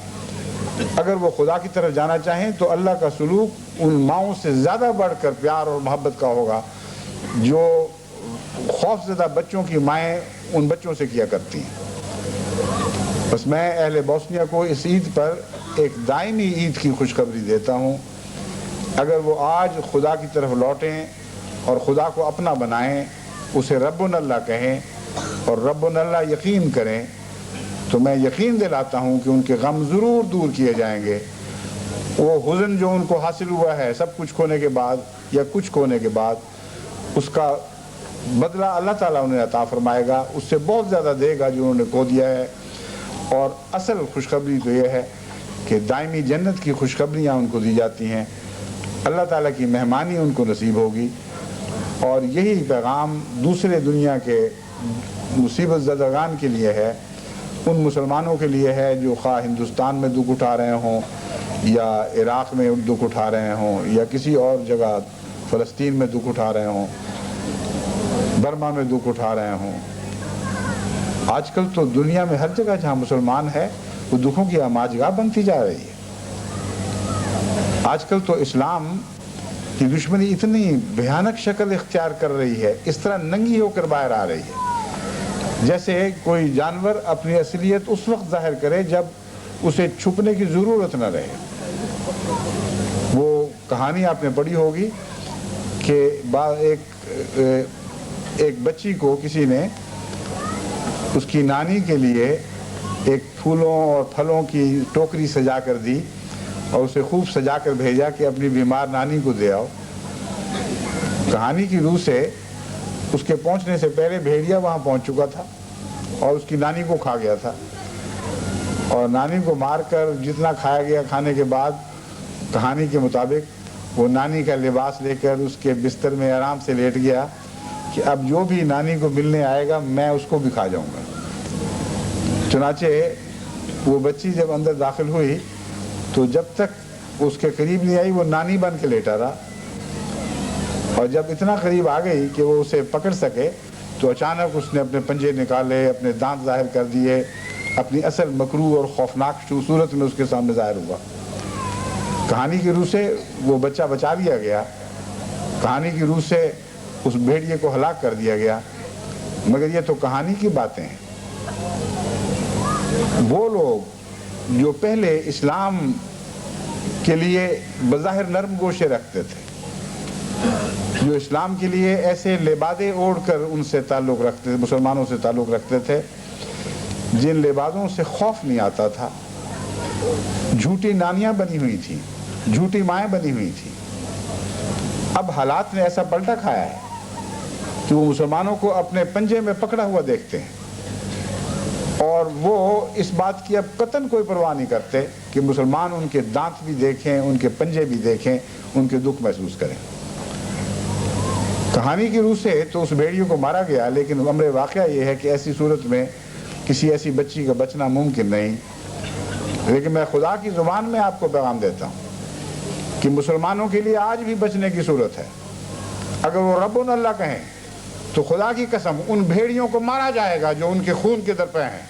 اگر وہ خدا کی طرف جانا چاہیں تو اللہ کا سلوک ان ماؤں سے زیادہ بڑھ کر پیار اور محبت کا ہوگا جو خوف زدہ بچوں کی مائیں ان بچوں سے کیا کرتی ہیں۔ بس میں اہل بوسنیا کو اس عید پر ایک دائمی عید کی خوشخبری دیتا ہوں۔ اگر وہ آج خدا کی طرف لوٹیں اور خدا کو اپنا بنائیں، اسے ربنا اللہ کہیں اور ربنا اللہ یقین کریں، تو میں یقین دلاتا ہوں کہ ان کے غم ضرور دور کیے جائیں گے۔ وہ حزن جو ان کو حاصل ہوا ہے سب کچھ کھونے کے بعد یا کچھ کھونے کے بعد، اس کا بدلہ اللہ تعالیٰ انہیں عطا فرمائے گا، اس سے بہت زیادہ دے گا جو انہوں نے کھو دیا ہے۔ اور اصل خوشخبری تو یہ ہے کہ دائمی جنت کی خوشخبریاں ان کو دی جاتی ہیں، اللہ تعالیٰ کی مہمانی ان کو نصیب ہوگی، اور یہی پیغام دوسرے دنیا کے مصیبت زدگان کے لیے ہے، ان مسلمانوں کے لیے ہے جو خواہ ہندوستان میں دکھ اٹھا رہے ہوں یا عراق میں دکھ اٹھا رہے ہوں یا کسی اور جگہ فلسطین میں دکھ اٹھا رہے ہوں، برما میں دکھ اٹھا رہے ہوں۔ آج کل تو دنیا میں ہر جگہ جہاں مسلمان ہے وہ دکھوں کی آماجگاہ بنتی جا رہی ہے۔ آج کل تو اسلام کی دشمنی اتنی بھیانک شکل اختیار کر رہی ہے، اس طرح ننگی ہو کر باہر آ رہی ہے جیسے کوئی جانور اپنی اصلیت اس وقت ظاہر کرے جب اسے چھپنے کی ضرورت نہ رہے۔ وہ کہانی آپ نے پڑھی ہوگی کہ ایک بچی کو کسی نے اس کی نانی کے لیے ایک پھولوں اور پھلوں کی ٹوکری سجا کر دی اور اسے خوب سجا کر بھیجا کہ اپنی بیمار نانی کو دے آؤ۔ کہانی کی روح سے اس کے پہنچنے سے پہلے بھیڑیا وہاں پہنچ چکا تھا اور اس کی نانی کو کھا گیا تھا، اور نانی کو مار کر جتنا کھایا گیا، کھانے کے بعد کہانی کے مطابق وہ نانی کا لباس لے کر اس کے بستر میں آرام سے لیٹ گیا کہ اب جو بھی نانی کو ملنے آئے گا میں اس کو بھی کھا جاؤں گا۔ چنانچہ وہ بچی جب اندر داخل ہوئی تو جب تک اس کے قریب نہیں آئی وہ نانی بن کے لیٹا رہا، اور جب اتنا قریب آ گئی کہ وہ اسے پکڑ سکے تو اچانک اس نے اپنے پنجے نکالے، اپنے دانت ظاہر کر دیے اپنی اصل مکروہ اور خوفناک صورت میں اس کے سامنے ظاہر ہوا۔ کہانی کی روح سے وہ بچہ بچا لیا گیا، کہانی کی روح سے اس بھیڑیے کو ہلاک کر دیا گیا، مگر یہ تو کہانی کی باتیں ہیں۔ وہ لوگ جو پہلے اسلام کے لیے بظاہر نرم گوشے رکھتے تھے، جو اسلام کے لیے ایسے لبادے اوڑھ کر ان سے تعلق رکھتے تھے، مسلمانوں سے تعلق رکھتے تھے جن لبادوں سے خوف نہیں آتا تھا، جھوٹی نانیاں بنی ہوئی تھیں، جھوٹی مائیں بنی ہوئی تھیں، اب حالات نے ایسا پلٹا کھایا ہے کہ وہ مسلمانوں کو اپنے پنجے میں پکڑا ہوا دیکھتے ہیں، اور وہ اس بات کی اب قطعاً کوئی پرواہ نہیں کرتے کہ مسلمان ان کے دانت بھی دیکھیں، ان کے پنجے بھی دیکھیں، ان کے دکھ محسوس کریں۔ کہانی کی روح سے تو اس بھیڑیوں کو مارا گیا، لیکن امر واقعہ یہ ہے کہ ایسی صورت میں کسی ایسی بچی کا بچنا ممکن نہیں۔ لیکن میں خدا کی زبان میں آپ کو پیغام دیتا ہوں کہ مسلمانوں کے لیے آج بھی بچنے کی صورت ہے۔ اگر وہ ربنا اللہ کہیں تو خدا کی قسم ان بھیڑیوں کو مارا جائے گا جو ان کے خون کے درپے ہیں،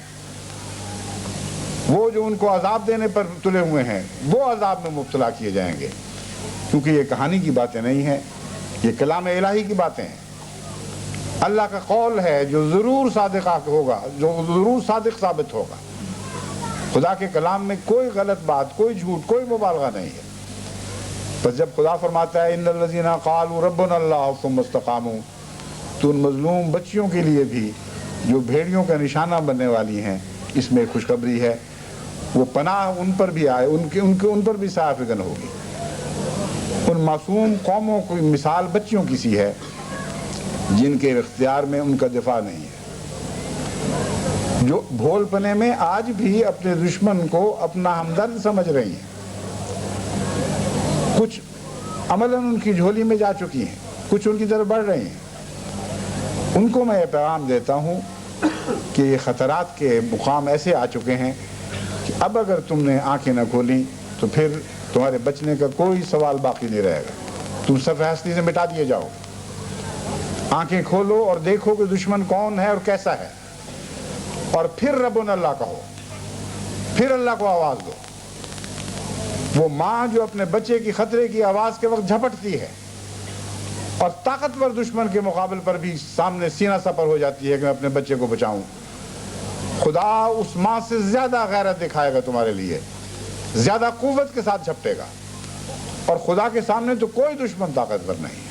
وہ جو ان کو عذاب دینے پر تلے ہوئے ہیں وہ عذاب میں مبتلا کیے جائیں گے، کیونکہ یہ کہانی کی باتیں نہیں ہیں، یہ کلام الہی کی باتیں ہیں۔ اللہ کا قول ہے جو ضرور صادق ہوگا، جو ضرور صادق ثابت ہوگا۔ خدا کے کلام میں کوئی غلط بات، کوئی جھوٹ، کوئی مبالغہ نہیں ہے۔ بس جب خدا فرماتا ہے ان الذین قالوا ربنا اللہ ثم استقاموا، تو ان مظلوم بچیوں کے لیے بھی جو بھیڑیوں کا نشانہ بننے والی ہیں اس میں خوشخبری ہے، وہ پناہ ان پر بھی آئے، ان پر بھی سایہ فگن ہوگی۔ ان معصوم قوموں کی مثال بچیوں کی سی ہے جن کے اختیار میں ان کا دفاع نہیں ہے، جو بھول پنے میں آج بھی اپنے دشمن کو اپنا ہمدرد سمجھ رہی ہیں، کچھ عملاً ان کی جھولی میں جا چکی ہیں، کچھ ان کی طرف بڑھ رہی ہیں۔ ان کو میں یہ پیغام دیتا ہوں کہ یہ خطرات کے مقام ایسے آ چکے ہیں کہ اب اگر تم نے آنکھیں نہ کھولیں تو پھر تمہارے بچنے کا کوئی سوال باقی نہیں رہے گا، تم صفحہ ہستی سے مٹا دیے جاؤ۔ آنکھیں کھولو اور دیکھو کہ دشمن کون ہے اور کیسا ہے، اور پھر ربنا اللہ کہو، پھر اللہ کو آواز دو۔ وہ ماں جو اپنے بچے کی خطرے کی آواز کے وقت جھپٹتی ہے اور طاقتور دشمن کے مقابل پر بھی سامنے سینہ سپر ہو جاتی ہے کہ میں اپنے بچے کو بچاؤں، خدا اس ماں سے زیادہ غیرت دکھائے گا تمہارے لیے، زیادہ قوت کے ساتھ جھپٹے گا، اور خدا کے سامنے تو کوئی دشمن طاقتور نہیں ہے۔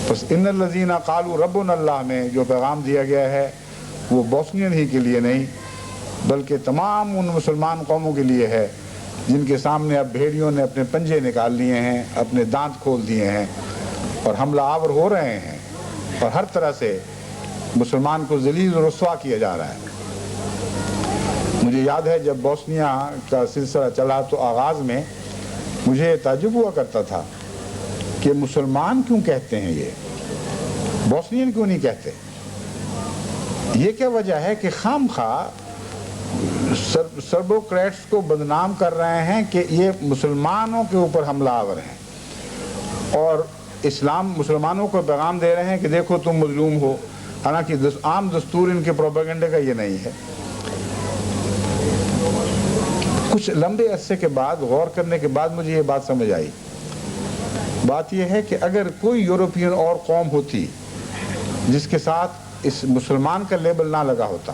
بس ان الذین قالوا ربنا اللہ میں جو پیغام دیا گیا ہے وہ بوسنین ہی کے لیے نہیں بلکہ تمام ان مسلمان قوموں کے لیے ہے جن کے سامنے اب بھیڑیوں نے اپنے پنجے نکال لیے ہیں، اپنے دانت کھول دیے ہیں اور حملہ آور ہو رہے ہیں، اور ہر طرح سے مسلمان کو ذلیل و رسوا کیا جا رہا ہے۔ مجھے یاد ہے جب بوسنیا کا سلسلہ چلا تو آغاز میں مجھے تعجب ہوا کرتا تھا کہ مسلمان کیوں کہتے ہیں، یہ بوسنین کیوں نہیں کہتے؟ یہ کیا وجہ ہے کہ خام خواہ سربوکریٹس کو بدنام کر رہے ہیں کہ یہ مسلمانوں کے اوپر حملہ آور ہیں، اور اسلام مسلمانوں کو پیغام دے رہے ہیں کہ دیکھو تم مظلوم ہو، حالانکہ عام دستور ان کے پروپیگنڈے کا یہ نہیں ہے۔ کچھ لمبے عرصے کے بعد غور کرنے کے بعد مجھے یہ بات سمجھ آئی۔ بات یہ ہے کہ اگر کوئی یورپین اور قوم ہوتی جس کے ساتھ اس مسلمان کا لیبل نہ لگا ہوتا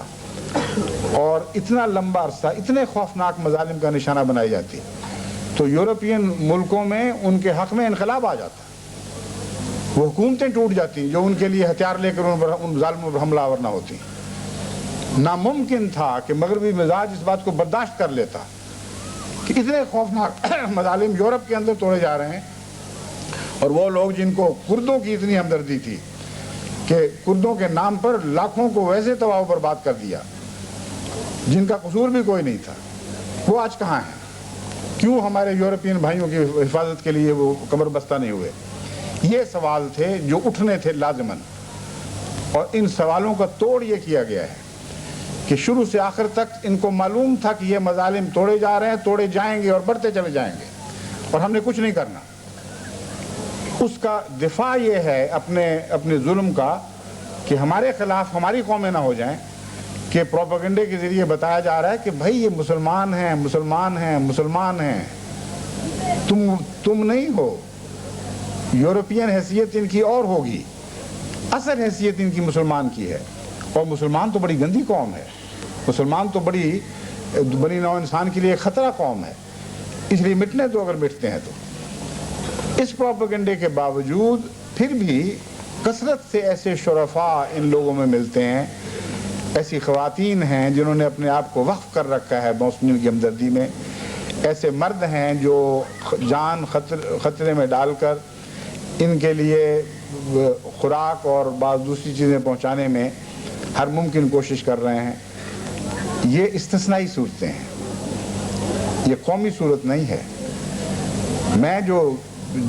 اور اتنا لمبا عرصہ اتنے خوفناک مظالم کا نشانہ بنائی جاتی تو یورپین ملکوں میں ان کے حق میں انقلاب آ جاتا، وہ حکومتیں ٹوٹ جاتی جو ان کے لیے ہتھیار لے کر ان ظالموں پر حملہ آور نہ ہوتی۔ ناممکن تھا کہ مغربی مزاج اس بات کو برداشت کر لیتا کہ اتنے خوفناک مظالم یورپ کے اندر توڑے جا رہے ہیں، اور وہ لوگ جن کو کردوں کی اتنی ہمدردی تھی کہ کردوں کے نام پر لاکھوں کو ویسے تباہ و برباد کر دیا جن کا قصور بھی کوئی نہیں تھا، وہ آج کہاں ہیں؟ کیوں ہمارے یورپین بھائیوں کی حفاظت کے لیے وہ کمر بستہ نہیں ہوئے؟ یہ سوال تھے جو اٹھنے تھے لازماً، اور ان سوالوں کا توڑ یہ کیا گیا ہے کہ شروع سے آخر تک ان کو معلوم تھا کہ یہ مظالم توڑے جا رہے ہیں، توڑے جائیں گے اور بڑھتے چلے جائیں گے، اور ہم نے کچھ نہیں کرنا۔ اس کا دفاع یہ ہے اپنے ظلم کا کہ ہمارے خلاف ہماری قومیں نہ ہو جائیں، کہ پروپیگنڈے کے ذریعے بتایا جا رہا ہے کہ بھائی یہ مسلمان ہیں، مسلمان ہیں، مسلمان ہیں، تم نہیں ہو، یورپین حیثیت ان کی اور ہوگی، اصل حیثیت ان کی مسلمان کی ہے، اور مسلمان تو بڑی گندی قوم ہے، مسلمان تو بڑی نوع انسان کے لیے خطرہ قوم ہے، اس لیے مٹنے تو اگر مٹتے ہیں تو۔ اس پروپیگنڈے کے باوجود پھر بھی کثرت سے ایسے شرفاء ان لوگوں میں ملتے ہیں، ایسی خواتین ہیں جنہوں نے اپنے آپ کو وقف کر رکھا ہے مسلمین کی ہمدردی میں، ایسے مرد ہیں جو جان خطرے میں ڈال کر ان کے لیے خوراک اور بعض دوسری چیزیں پہنچانے میں ہر ممکن کوشش کر رہے ہیں۔ یہ استثنائی صورتیں ہیں، یہ قومی صورت نہیں ہے۔ میں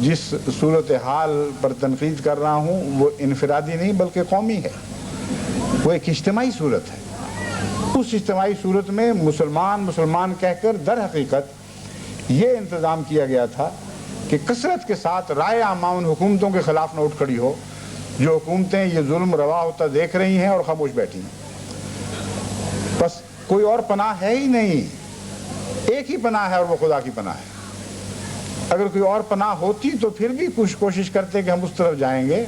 جس صورتحال پر تنقید کر رہا ہوں وہ انفرادی نہیں بلکہ قومی ہے، وہ ایک اجتماعی صورت ہے۔ اس اجتماعی صورت میں مسلمان کہہ کر در حقیقت یہ انتظام کیا گیا تھا کہ کثرت کے ساتھ رائے عامہ ان حکومتوں کے خلاف نہ اٹھ کھڑی ہو جو حکومتیں یہ ظلم روا ہوتا دیکھ رہی ہیں اور خاموش بیٹھی ہیں۔ بس کوئی اور پناہ ہے ہی نہیں، ایک ہی پناہ ہے اور وہ خدا کی پناہ ہے۔ اگر کوئی اور پناہ ہوتی تو پھر بھی کچھ کوشش کرتے کہ ہم اس طرف جائیں گے۔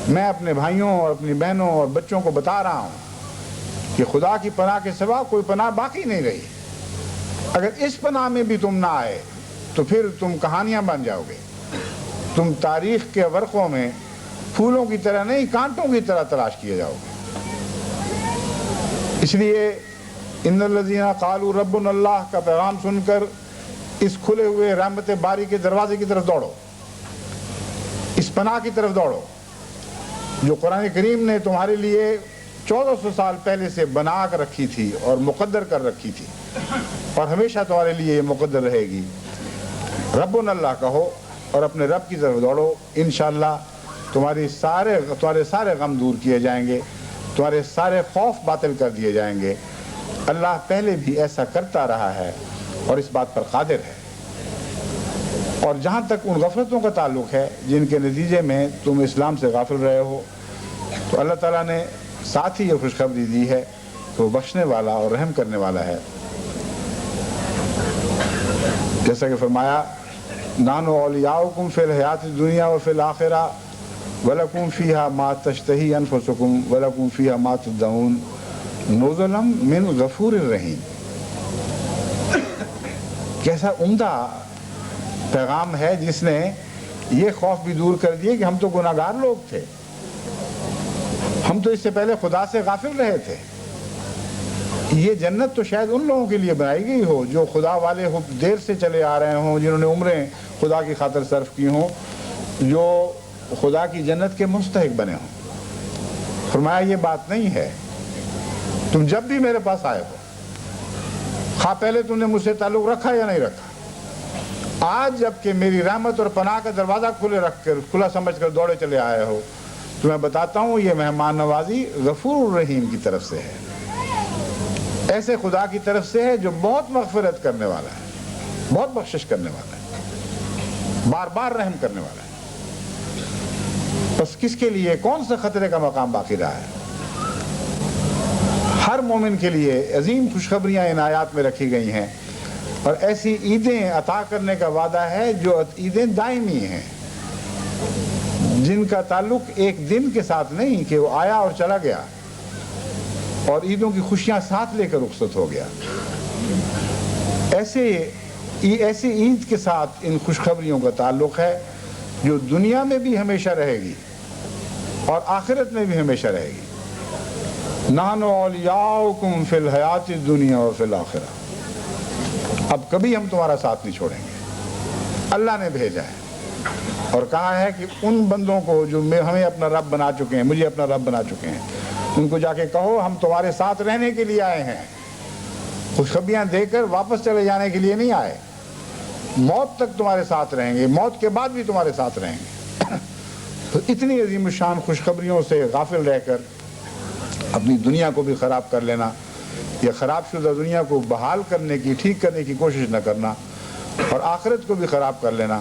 میں اپنے بھائیوں اور اپنی بہنوں اور بچوں کو بتا رہا ہوں کہ خدا کی پناہ کے سوا کوئی پناہ باقی نہیں رہی۔ اگر اس پناہ میں بھی تم نہ آئے تو پھر تم کہانیاں بن جاؤ گے، تم تاریخ کے ورقوں میں پھولوں کی طرح نہیں کانٹوں کی طرح تلاش کیے جاؤ گے۔ اس لیے ان الذین قالوا ربنا اللہ کا پیغام سن کر اس کھلے ہوئے رحمت باری کے دروازے کی طرف دوڑو، اس پناہ کی طرف دوڑو جو قرآن کریم نے تمہارے لیے 1400 سال پہلے سے بنا کر رکھی تھی اور مقدر کر رکھی تھی، اور ہمیشہ تمہارے لیے یہ مقدر رہے گی۔ ربنا اللہ کہو اور اپنے رب کی طرف دوڑو، انشاءاللہ تمہارے سارے غم دور کیے جائیں گے، تمہارے سارے خوف باطل کر دیے جائیں گے۔ اللہ پہلے بھی ایسا کرتا رہا ہے اور اس بات پر قادر ہے۔ اور جہاں تک ان غفلتوں کا تعلق ہے جن کے نتیجے میں تم اسلام سے غافل رہے ہو، تو اللہ تعالیٰ نے ساتھ ہی یہ خوشخبری دی ہے کہ وہ بخشنے والا اور رحم کرنے والا ہے۔ جیسا کہ فرمایا نحن اولیاؤکم فی الحیات الدنیا وفی الآخرہ ولکم فیہا ما تشتہی انفسکم ولکم فیہا ما تدعون نزلا من غفور الرحیم۔ کیسا عمدہ پیغام ہے جس نے یہ خوف بھی دور کر دیے کہ ہم تو گناہگار لوگ تھے، ہم تو اس سے پہلے خدا سے غافل رہے تھے۔ یہ جنت تو شاید ان لوگوں کے لیے بنائی گئی ہو جو خدا والے ہو، دیر سے چلے آ رہے ہوں، جنہوں نے عمریں خدا کی خاطر صرف کی ہوں، جو خدا کی جنت کے مستحق بنے ہوں۔ فرمایا یہ بات نہیں ہے، تم جب بھی میرے پاس آئے ہو، خواہ پہلے تم نے مجھ سے تعلق رکھا یا نہیں رکھا، آج جب کہ میری رحمت اور پناہ کا دروازہ کھلا سمجھ کر دوڑے چلے آئے ہو، تو میں بتاتا ہوں یہ مہمان نوازی غفور الرحیم کی طرف سے ہے، ایسے خدا کی طرف سے ہے جو بہت مغفرت کرنے والا ہے، بہت بخشش کرنے والا ہے، بار بار رحم کرنے والا ہے۔ بس کس کے لیے کون سے خطرے کا مقام باقی رہا ہے؟ ہر مومن کے لیے عظیم خوشخبریاں ان آیات میں رکھی گئی ہیں، اور ایسی عیدیں عطا کرنے کا وعدہ ہے جو عیدیں دائمی ہیں، جن کا تعلق ایک دن کے ساتھ نہیں کہ وہ آیا اور چلا گیا اور عیدوں کی خوشیاں ساتھ لے کر رخصت ہو گیا۔ ایسے عید کے ساتھ ان خوشخبریوں کا تعلق ہے جو دنیا میں بھی ہمیشہ رہے گی اور آخرت میں بھی ہمیشہ رہے گی۔ نحن اولیاؤکم فی الحیات الدنیا وفی الآخرہ۔ اب کبھی ہم تمہارا ساتھ نہیں چھوڑیں گے۔ اللہ نے بھیجا ہے اور کہا ہے کہ ان بندوں کو جو ہمیں اپنا رب بنا چکے ہیں، مجھے اپنا رب بنا چکے ہیں، ان کو جا کے کہو ہم تمہارے ساتھ رہنے کے لیے آئے ہیں، خوشخبریاں دے کر واپس چلے جانے کے لیے نہیں آئے، موت تک تمہارے ساتھ رہیں گے، موت کے بعد بھی تمہارے ساتھ رہیں گے۔ تو اتنی عظیم الشان خوشخبریوں سے غافل رہ کر اپنی دنیا کو بھی خراب کر لینا، یا خراب شدہ دنیا کو بحال کرنے کی، ٹھیک کرنے کی کوشش نہ کرنا، اور آخرت کو بھی خراب کر لینا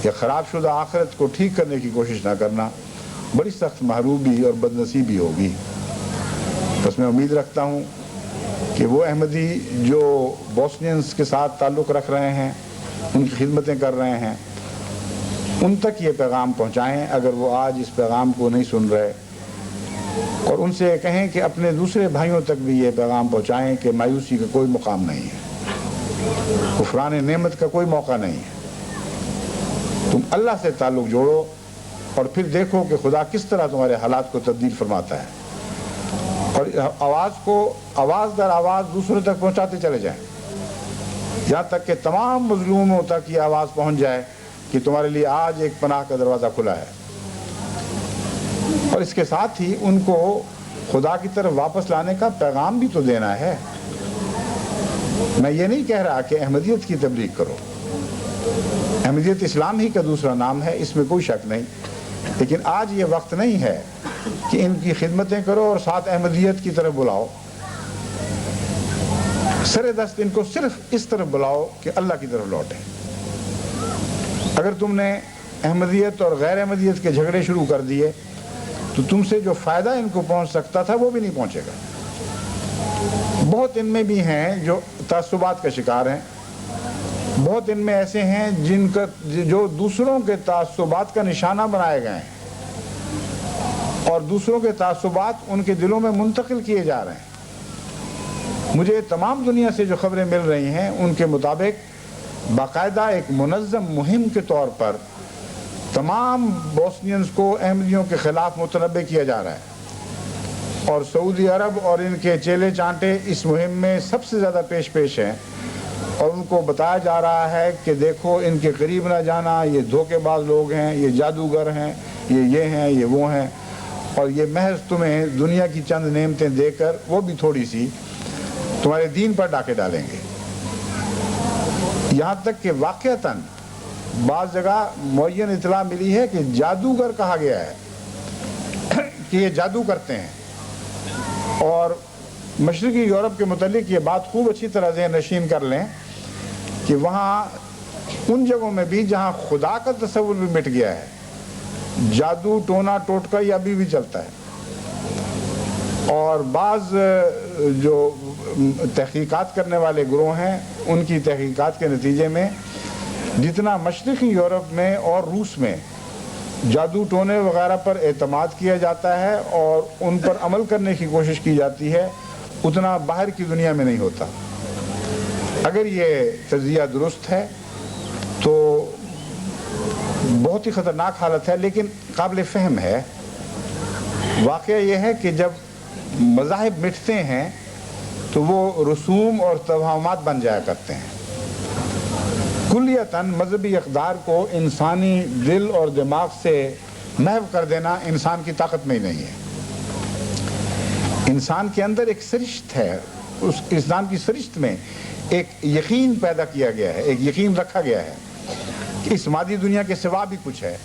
یا خراب شدہ آخرت کو ٹھیک کرنے کی کوشش نہ کرنا، بڑی سخت محروبی اور بدنصیبی ہوگی۔ بس میں امید رکھتا ہوں کہ وہ احمدی جو بوسنینس کے ساتھ تعلق رکھ رہے ہیں، ان کی خدمتیں کر رہے ہیں، ان تک یہ پیغام پہنچائیں اگر وہ آج اس پیغام کو نہیں سن رہے، اور ان سے کہیں کہ اپنے دوسرے بھائیوں تک بھی یہ پیغام پہنچائیں کہ مایوسی کا کوئی مقام نہیں ہے، کفران نعمت کا کوئی موقع نہیں ہے۔ تم اللہ سے تعلق جوڑو اور پھر دیکھو کہ خدا کس طرح تمہارے حالات کو تبدیل فرماتا ہے، اور آواز کو آواز در آواز دوسروں تک پہنچاتے چلے جائیں، یہاں تک کہ تمام مظلوموں تک یہ آواز پہنچ جائے کہ تمہارے لیے آج ایک پناہ کا دروازہ کھلا ہے۔ اور اس کے ساتھ ہی ان کو خدا کی طرف واپس لانے کا پیغام بھی تو دینا ہے۔ میں یہ نہیں کہہ رہا کہ احمدیت کی تبلیغ کرو، احمدیت اسلام ہی کا دوسرا نام ہے، اس میں کوئی شک نہیں، لیکن آج یہ وقت نہیں ہے کہ ان کی خدمتیں کرو اور ساتھ احمدیت کی طرف بلاؤ۔ سر دست ان کو صرف اس طرف بلاؤ کہ اللہ کی طرف لوٹیں۔ اگر تم نے احمدیت اور غیر احمدیت کے جھگڑے شروع کر دیے تو تم سے جو فائدہ ان کو پہنچ سکتا تھا وہ بھی نہیں پہنچے گا۔ بہت ان میں بھی ہیں جو تعصبات کا شکار ہیں، بہت ان میں ایسے ہیں جو دوسروں کے تعصبات کا نشانہ بنائے گئے ہیں اور دوسروں کے تعصبات ان کے دلوں میں منتقل کیے جا رہے ہیں۔ مجھے تمام دنیا سے جو خبریں مل رہی ہیں ان کے مطابق باقاعدہ ایک منظم مہم کے طور پر تمام بوسنینز کو احمدیوں کے خلاف متنبع کیا جا رہا ہے، اور سعودی عرب اور ان کے چیلے چانٹے اس مہم میں سب سے زیادہ پیش ہیں، اور ان کو بتایا جا رہا ہے کہ دیکھو ان کے قریب نہ جانا، یہ دھوکے باز لوگ ہیں، یہ جادوگر ہیں، یہ ہیں، یہ وہ ہیں، اور یہ محض تمہیں دنیا کی چند نعمتیں دے کر وہ بھی تھوڑی سی تمہارے دین پر ڈاکے ڈالیں گے۔ یہاں تک کہ واقعتاً بعض جگہ معین اطلاع ملی ہے کہ جادوگر کہا گیا ہے کہ یہ جادو کرتے ہیں، اور مشرقی یورپ کے متعلق یہ بات خوب اچھی طرح ذہن نشین کر لیں کہ وہاں ان جگہوں میں بھی جہاں خدا کا تصور بھی مٹ گیا ہے، جادو ٹونا ٹوٹکا یہ ابھی بھی چلتا ہے، اور بعض جو تحقیقات کرنے والے گروہ ہیں ان کی تحقیقات کے نتیجے میں جتنا مشرقی یورپ میں اور روس میں جادو ٹونے وغیرہ پر اعتماد کیا جاتا ہے اور ان پر عمل کرنے کی کوشش کی جاتی ہے، اتنا باہر کی دنیا میں نہیں ہوتا۔ اگر یہ تجزیہ درست ہے تو بہت ہی خطرناک حالت ہے، لیکن قابل فہم ہے۔ واقعہ یہ ہے کہ جب مذاہب مٹتے ہیں تو وہ رسوم اور توہمات بن جایا کرتے ہیں۔ کلیتاً مذہبی اقدار کو انسانی دل اور دماغ سے محو کر دینا انسان کی طاقت میں ہی نہیں ہے۔ انسان کے اندر ایک سرشت ہے، اس انسان کی سرشت میں ایک یقین پیدا کیا گیا ہے، ایک یقین رکھا گیا ہے کہ اس مادی دنیا کے سوا بھی کچھ ہے۔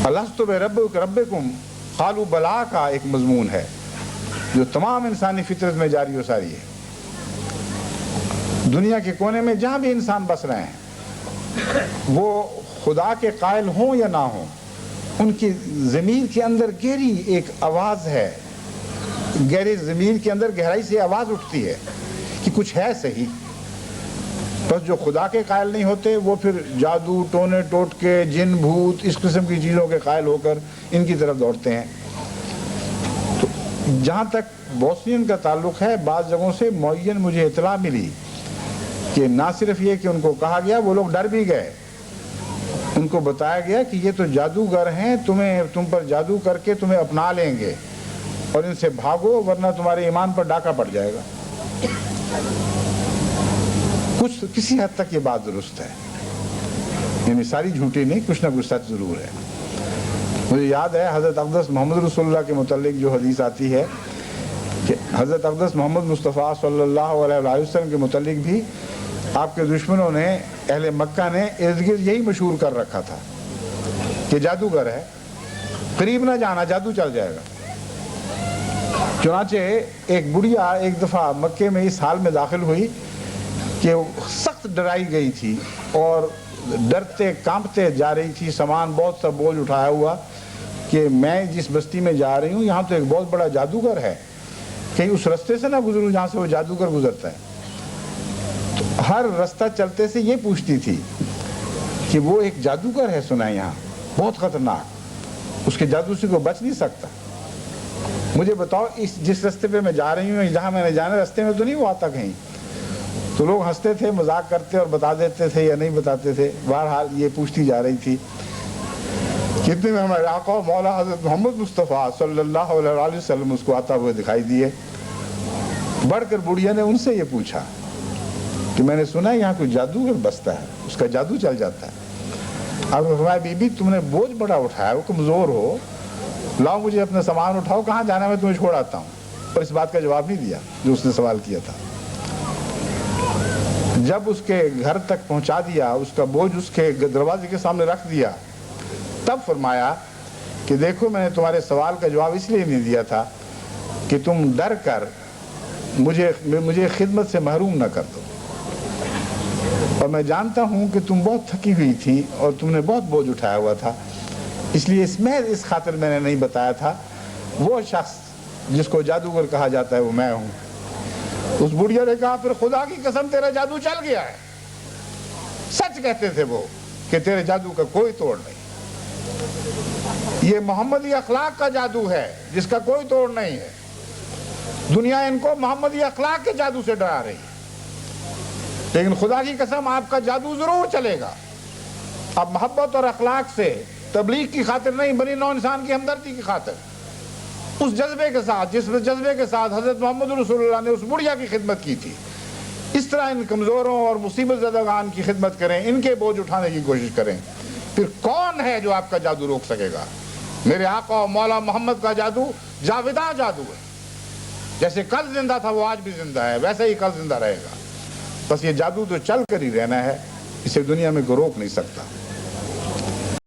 الستو بربکم قالوا بلا کا ایک مضمون ہے جو تمام انسانی فطرت میں جاری و ساری ہے۔ دنیا کے کونے میں جہاں بھی انسان بس رہے ہیں، وہ خدا کے قائل ہوں یا نہ ہوں، ان کی ضمیر کے اندر گہری ایک آواز ہے، گہری ضمیر کے اندر گہرائی سے آواز اٹھتی ہے کہ کچھ ہے صحیح۔ بس جو خدا کے قائل نہیں ہوتے وہ پھر جادو ٹونے ٹوٹ کے جن بھوت اس قسم کی چیزوں کے قائل ہو کر ان کی طرف دوڑتے ہیں۔ تو جہاں تک بوسنین کا تعلق ہے، بعض جگہوں سے معین مجھے اطلاع ملی کہ نہ صرف یہ کہ ان کو کہا گیا، وہ لوگ ڈر بھی گئے، ان کو بتایا گیا کہ یہ تو جادوگر ہیں، تم پر جادو کر کے تمہیں اپنا لیں گے اور ان سے بھاگو ورنہ تمہارے ایمان پر ڈاکہ پڑ جائے گا۔ کسی حد تک یہ بات درست ہے، یعنی ساری جھوٹی نہیں، کچھ نہ کچھ سچ ضرور ہے۔ مجھے یاد ہے حضرت اقدس محمد رسول اللہ کے متعلق جو حدیث آتی ہے کہ حضرت اقدس محمد مصطفیٰ صلی اللہ علیہ وسلم کے متعلق بھی آپ کے دشمنوں نے، اہل مکہ نے ارد گرد یہی مشہور کر رکھا تھا کہ جادوگر ہے، قریب نہ جانا، جادو چل جائے گا۔ چنانچہ ایک بڑھیا ایک دفعہ مکے میں اس حال میں داخل ہوئی کہ سخت ڈرائی گئی تھی اور ڈرتے کانپتے جا رہی تھی، سامان بہت سا بوجھ اٹھایا ہوا کہ میں جس بستی میں جا رہی ہوں یہاں تو ایک بہت بڑا جادوگر ہے، کہیں اس رستے سے نہ گزروں جہاں سے وہ جادوگر گزرتا ہے۔ تو ہر رستہ چلتے سے یہ پوچھتی تھی کہ وہ ایک جادوگر ہے سنا ہے یہاں، بہت خطرناک، اس کے جادو سے کوئی بچ نہیں سکتا، مجھے بتاؤ جس رستے پہ میں جا رہی ہوں جہاں میں نے جانا رستے میں تو نہیں وہ آتا کہیں؟ تو لوگ ہنستے تھے، مذاق کرتے اور بتا دیتے تھے یا نہیں بتاتے تھے، بہرحال یہ پوچھتی جا رہی تھی۔ کتنے میں ہمارے آقا مولا حضرت محمد مصطفیٰ صلی اللہ علیہ وسلم اس کو آتا ہوئے دکھائی دیے۔ بڑھ کر بڑھیا نے ان سے یہ پوچھا کہ میں نے سنا ہے یہاں کوئی جادوگر بستا ہے، اس کا جادو چل جاتا ہے۔ اب فرمایا بی بی تم نے بوجھ بڑا اٹھایا، وہ کمزور ہو، لاؤ مجھے اپنا سامان اٹھاؤ، کہاں جانا میں تمہیں چھوڑ آتا ہوں۔ اور اس بات کا جواب نہیں دیا جو اس نے سوال کیا تھا۔ جب اس کے گھر تک پہنچا دیا، اس کا بوجھ اس کے دروازے کے سامنے رکھ دیا، تب فرمایا کہ دیکھو میں نے تمہارے سوال کا جواب اس لیے نہیں دیا تھا کہ تم ڈر کر مجھے خدمت سے محروم نہ کر دو، اور میں جانتا ہوں کہ تم بہت تھکی ہوئی تھی اور تم نے بہت بوجھ اٹھایا ہوا تھا، اس لیے اس خاطر میں نے نہیں بتایا تھا۔ وہ شخص جس کو جادوگر کہا جاتا ہے وہ میں ہوں۔ اس بڑھیا نے کہا پھر خدا کی قسم تیرا جادو چل گیا ہے۔ سچ کہتے تھے وہ کہ تیرے جادو کا کوئی توڑ نہیں، یہ محمدی اخلاق کا جادو ہے جس کا کوئی توڑ نہیں ہے۔ دنیا ان کو محمدی اخلاق کے جادو سے ڈرا رہی ہے، لیکن خدا کی قسم آپ کا جادو ضرور چلے گا۔ اب محبت اور اخلاق سے، تبلیغ کی خاطر نہیں، بنی نوع انسان کی ہمدردی کی خاطر، اس جذبے کے ساتھ جس جذبے کے ساتھ حضرت محمد رسول اللہ نے اس بڑھیا کی خدمت کی تھی، اس طرح ان کمزوروں اور مصیبت زدگان کی خدمت کریں، ان کے بوجھ اٹھانے کی کوشش کریں۔ پھر کون ہے جو آپ کا جادو روک سکے گا؟ میرے آقا و مولا محمد کا جادو جاوداں جادو ہے، جیسے کل زندہ تھا وہ آج بھی زندہ ہے، ویسے ہی کل زندہ رہے گا۔ بس یہ جادو تو چل کر ہی رہنا ہے، اسے دنیا میں کوئی روک نہیں سکتا۔